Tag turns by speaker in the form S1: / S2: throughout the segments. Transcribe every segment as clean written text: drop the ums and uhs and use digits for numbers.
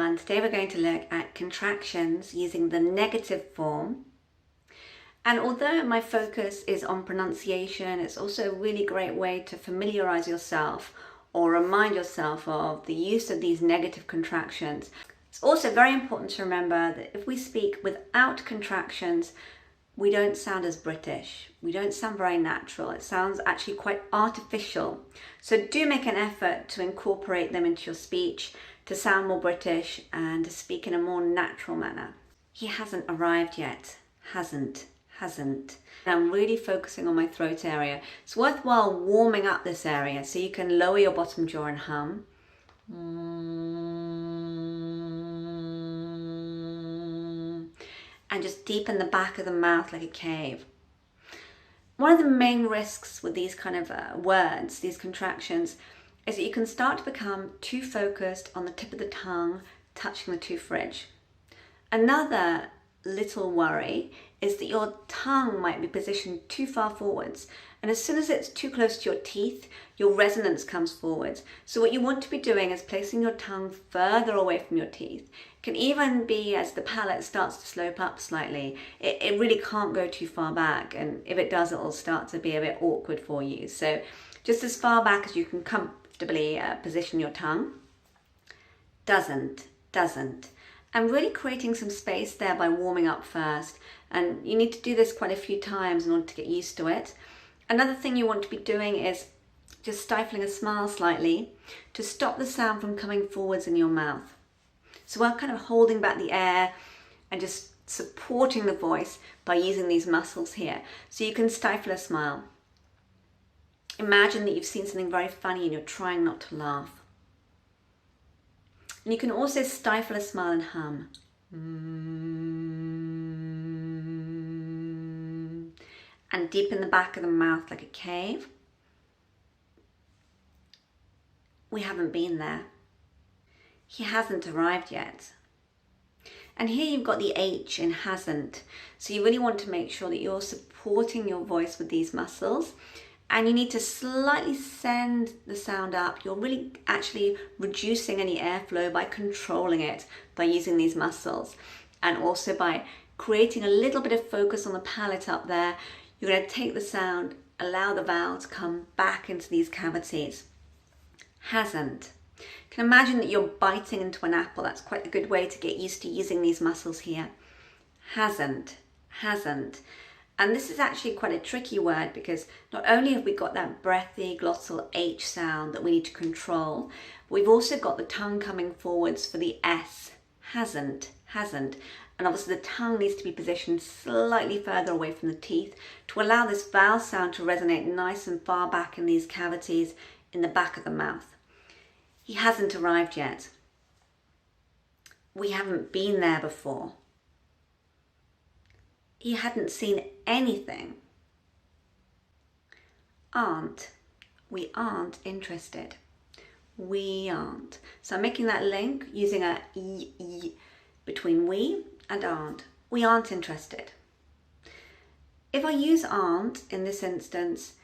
S1: everyone. Today we're going to look at contractions using the negative form. And although my focus is on pronunciation, it's also a really great way to familiarize yourself or remind yourself of the use of these negative contractions. It's also very important to remember that if we speak without contractions, we don't sound as British. We don't sound very natural. It sounds actually quite artificial. So do make an effort to incorporate them into your speech to sound more British and to speak in a more natural manner. He hasn't arrived yet. Hasn't. I'm really focusing on my throat area. It's worthwhile warming up this area so you can lower your bottom jaw and hum. And just deepen the back of the mouth like a cave. One of the main risks with these kind of words, these contractions, is that you can start to become too focused on the tip of the tongue touching the tooth ridge. Another little worry is that your tongue might be positioned too far forwards, and as soon as it's too close to your teeth, your resonance comes forwards. So what you want to be doing is placing your tongue further away from your teeth. It can even be as the palate starts to slope up slightly. It really can't go too far back, and if it does, it'll start to be a bit awkward for you. So just as far back as you can comfortably position your tongue. Doesn't. I'm really creating some space there by warming up first, and you need to do this quite a few times in order to get used to it. Another thing you want to be doing is just stifling a smile slightly to stop the sound from coming forwards in your mouth. So we're kind of holding back the air and just supporting the voice by using these muscles here. So you can stifle a smile. Imagine that you've seen something very funny and you're trying not to laugh. And you can also stifle a smile and hum. And deepen the back of the mouth like a cave. We haven't been there. He hasn't arrived yet. And here you've got the H in hasn't. So you really want to make sure that you're supporting your voice with these muscles. And you need to slightly send the sound up. You're really actually reducing any airflow by controlling it by using these muscles. And also by creating a little bit of focus on the palate up there. You're going to take the sound, allow the vowel to come back into these cavities. Hasn't. You can imagine that you're biting into an apple. That's quite a good way to get used to using these muscles here. Hasn't. And this is actually quite a tricky word because not only have we got that breathy glottal H sound that we need to control, but we've also got the tongue coming forwards for the S. Hasn't. And obviously the tongue needs to be positioned slightly further away from the teeth to allow this vowel sound to resonate nice and far back in these cavities in the back of the mouth. He hasn't arrived yet. We haven't been there before. He hadn't seen anything. Aren't. We aren't interested. We aren't. So I'm making that link using a y between we and aren't. We aren't interested. If I use aren't in this instance,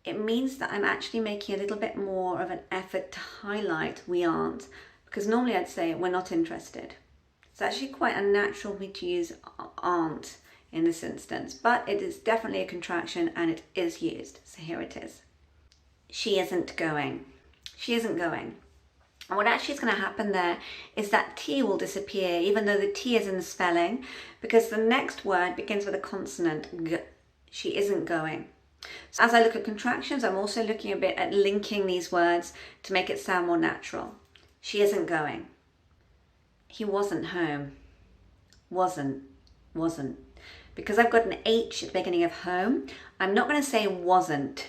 S1: it means that I'm actually making a little bit more of an effort to highlight we aren't, because normally I'd say we're not interested. It's actually quite unnatural for me to use aren't in this instance, but it is definitely a contraction and it is used. So here it is. She isn't going. And what actually is going to happen there is that T will disappear, even though the T is in the spelling, because the next word begins with a consonant, G. She isn't going. So as I look at contractions, I'm also looking a bit at linking these words to make it sound more natural. She isn't going. He wasn't home. Wasn't. Because I've got an H at the beginning of home, I'm not going to say wasn't.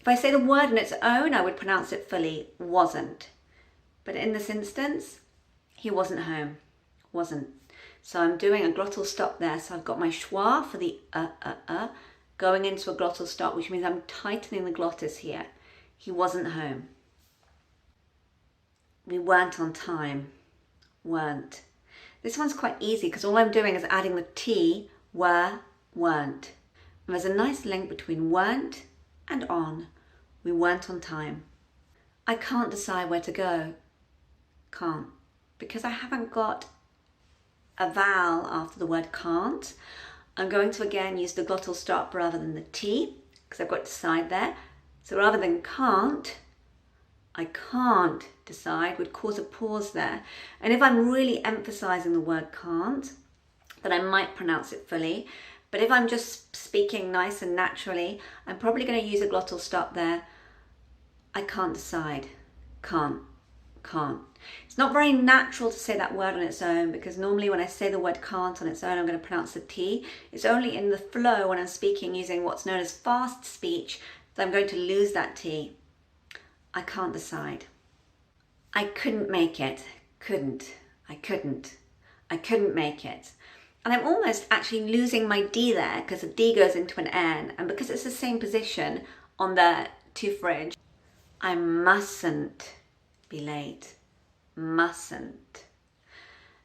S1: If I say the word on its own, I would pronounce it fully, wasn't. But in this instance, he wasn't home. Wasn't. So I'm doing a glottal stop there. So I've got my schwa for the going into a glottal stop, which means I'm tightening the glottis here. He wasn't home. We weren't on time. Weren't. This one's quite easy because all I'm doing is adding the T, were, weren't. And there's a nice link between weren't and on. We weren't on time. I can't decide where to go. Can't. because I haven't got a vowel after the word can't, I'm going to again use the glottal stop rather than the T, because I've got decide there. So rather than can't, I can't decide would cause a pause there. And if I'm really emphasizing the word can't, then I might pronounce it fully. But if I'm just speaking nice and naturally, I'm probably going to use a glottal stop there. I can't decide. Can't. It's not very natural to say that word on its own, because normally when I say the word can't on its own, I'm going to pronounce the T. It's only in the flow when I'm speaking using what's known as fast speech that I'm going to lose that T. I can't decide. I couldn't make it. Couldn't. I couldn't. I couldn't make it. And I'm almost actually losing my D there, because the D goes into an N, and because it's the same position on the to fridge, I mustn't be late. Mustn't.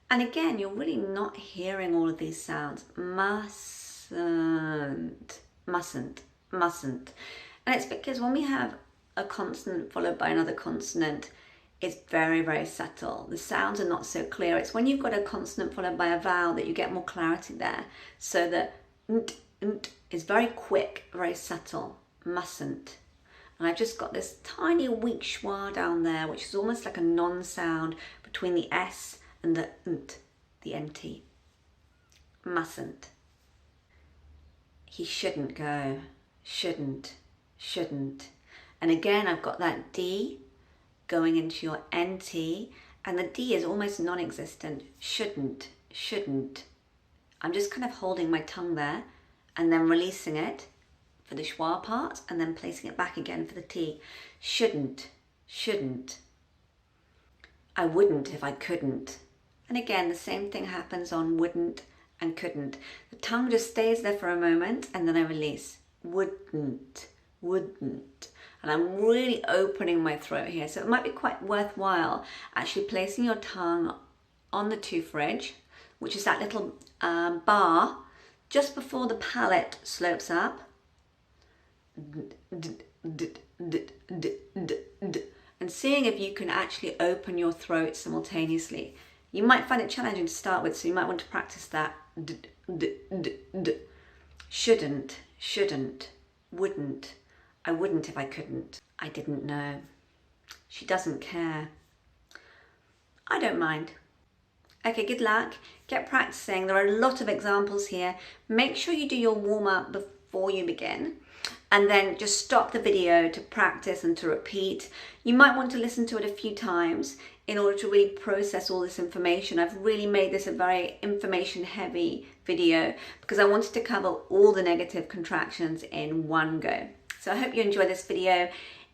S1: And again, you're really not hearing all of these sounds. Mustn't. Mustn't. Mustn't. And it's because when we have a consonant followed by another consonant, it's very, very subtle. The sounds are not so clear. It's when you've got a consonant followed by a vowel that you get more clarity there. So the nt is very quick, very subtle. Mustn't. And I've just got this tiny weak schwa down there, which is almost like a non-sound between the S and the nt, the NT. Mustn't. He shouldn't go. Shouldn't. Shouldn't. And again, I've got that D going into your NT, and the D is almost non-existent. Shouldn't. Shouldn't. I'm just kind of holding my tongue there and then releasing it for the schwa part, and then placing it back again for the T. Shouldn't, shouldn't. I wouldn't if I couldn't. And again, the same thing happens on wouldn't and couldn't. The tongue just stays there for a moment, and then I release. Wouldn't, wouldn't. And I'm really opening my throat here. So it might be quite worthwhile actually placing your tongue on the tooth ridge, which is that little bar just before the palate slopes up. And seeing if you can actually open your throat simultaneously. You might find it challenging to start with, so you might want to practice that. Shouldn't, shouldn't, wouldn't. I wouldn't if I couldn't. I didn't know. She doesn't care. I don't mind. Okay, good luck. Get practicing. There are a lot of examples here. Make sure you do your warm-up before you begin, and then just stop the video to practice and to repeat. You might want to listen to it a few times in order to really process all this information. I've really made this a very information-heavy video because I wanted to cover all the negative contractions in one go. So I hope you enjoyed this video.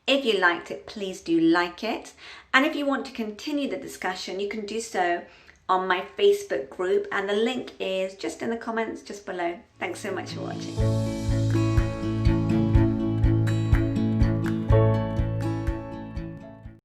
S1: If you liked it, please do like it. And if you want to continue the discussion, you can do so on my Facebook group, and the link is just in the comments just below. Thanks so much for watching.